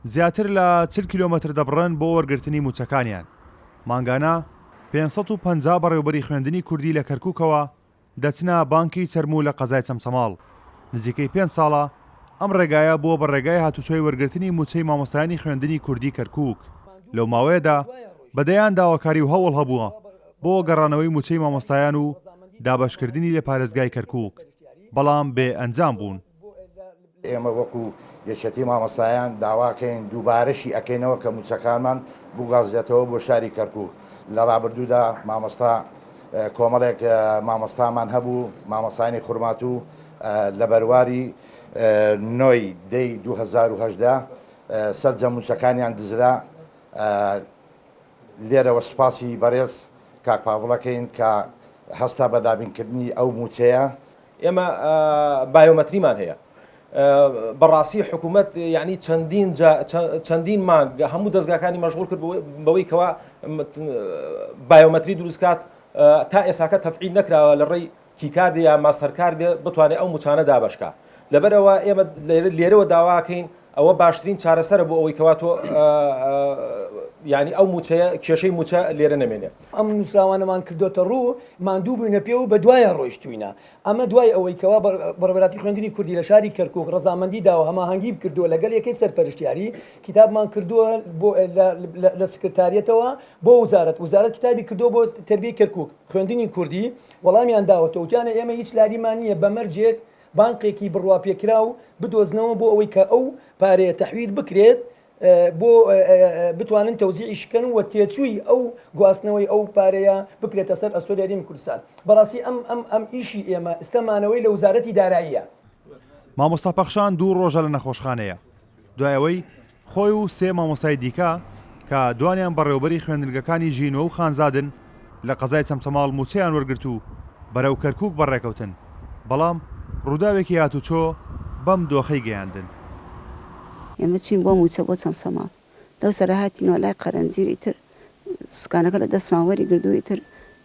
زیاتر لە 40 کیلۆمەتر دەبڕن بۆ وەرگرتنی موچەکانیان. مانگانە 550 بەڕێوەبەری خوێندنی کوردی لە کەرکووکەوە دەچنە بانکی چەرموو لە قەزای چەمچەماڵ. نزیکەی 5 ساڵە ئەم ڕێگایە بووە بە ڕێگای هاتوچۆی وەرگرتنی موچەی مامۆستایانی خوێندنی کوردی کەرکووک. لەو ماوەیەدا بەدەیان داواکاری و هەوڵ هەبووە بۆ گەڕانەوەی موچەی مامۆستایان و دابەشکردنی لە پارێزگای کەرکووک، بەڵام بێ ئەنجام بوون. ئێمە وەکو یەکێتی مامۆستایان داواکەین دووبارەشی ئەکەینەوە کە موچەکانمان بگازێتەوە بۆ شاری کەرکووک. لە ڕابردوودا مامۆستا کۆمەڵێک مامۆستامان هەبوو، مامۆستایانی خورمات و لە بەرواری نۆی دەی 2010 سەرجەم موچەکانیان دزرا. لێرەوە سوپاسی بەڕێز کاک پاوڵەکەین کە هەستا بە دابینکردنی ئەو موچەیە. ئێمە بایۆمەتریمان هەیە. بەڕاستی حکوومەت یعنی چەندین مانگ هەموو دەستگاکانی مەشغوڵ کرد بەوەی کەوا بایۆمەتری دروستکات تا ئێساکە تەفعیل نەکراوە لە ڕێی کیکاردی یا ماسەرکار بێ بتوانێت ئەو موچانە دابشکات. لەبەرەوە ئێمە لێرەوە داواکەین ئەوە باشترین چارەسەرە بۆ ئەوەی کەوا تۆ ینی ئەو موچەیە کێشەی موچە لێرە نەمێنێ. ئەم نووسراوانەمان کردوتە ڕوو ماندوو بووینە پێ و بە دوایە ڕۆیشتوینە. ئەمە دوای ئەوەی کەوا بەڕێوەبەراتی خوێندنی کوردی لە شاری کەرکووک ڕەزامەندی داوە هەماهەنگی کردووە لەگەڵ یەکەی سەرپەرشتیاری کتابمان کردووە لە سکرتاریەتەوە بۆ وزارەت کتابی کردووە بۆ تەربیەی کەرکووک خوێندنی کوردی وەڵامیان داوەتەوە وتیانە ئێمە هیچ لاریمان نییە بەمەرجێک بانقێکی بڕوا پێکرا و بدۆزنەوە بۆ ئەوەی کە ئەو پارەیە تەحویل بکرێت بۆ بتوانن تەوزیعی شکەن و تێچووی ئەو گواستنەوەی ئەو پارەیە بکرێتە سەر ئەستۆ یاریمی کوردستان. بەڕاستی ئەم ئیشی ئێمە ئستەمانەوەی لە وزارەتی داراییە. مامۆستا پەخشان 2 ڕۆژە لە نەخۆشخانەیە، دوایەوەی خۆی و 3 مامۆستای دیکە کە دوانیان بەڕێوەبەری خوێندنگەکانی ژینەوە و خانزادن لە قەزای چەمچەماڵ موچەیان وەرگرت و بەرەو کەرکووک بەڕێکەوتن، بەڵام ڕووداوێکی هاتوچۆ بەم دۆخەی گەیاندن. ئێمە چین بۆ موچە بۆ چەمچەماڵ لەو سەرە هاتینەوە لای قەرەنجیری تر سوکانەکە لە دەستمان وەری گردووی تر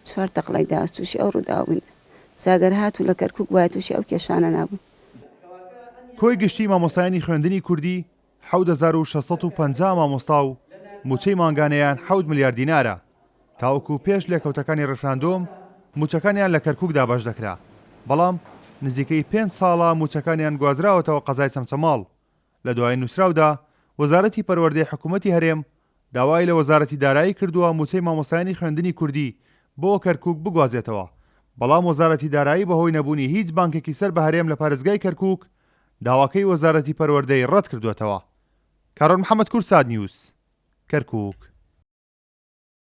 4 تەقڵای داهات تووشی ئەو ڕووداوبوون. جاگەر هات و لە کەرکووک وایە تووشی ئەو کێشانە نابوون. کۆی گشتی مامۆستایانی خوێندنی کوردی 7650 مامۆستا و موچەی ماگانەیان 7 میلیارد دینارە. تاوەکو پێش لێکەوتەکانی ڕێفراندۆم موچەکانیان لە کەرکووک دابەش دەکرا، بەڵام نزیکەی 5 ساڵە موچەکانیان گوازراوەتەوە قەزای چەمچەماڵ. لە دوای نووسراودا وەزارەتی پەروەردەی حکوومەتی هەرێم داوای لە وەزارەتی دارایی کردووە موچەی مامۆستایانی خوێندنی کوردی بۆ کەرکووک بگوازێتەوە، بەڵام وەزارەتی دارایی بەهۆی نەبوونی هیچ بانکێکی سەر بە هەرێم لە پارێزگای کەرکووک داواکەی وەزارەتی پەروەردەی ڕەت کردوێتەوە. کارۆن محەممەد کورساد نیوس، کەرکووک.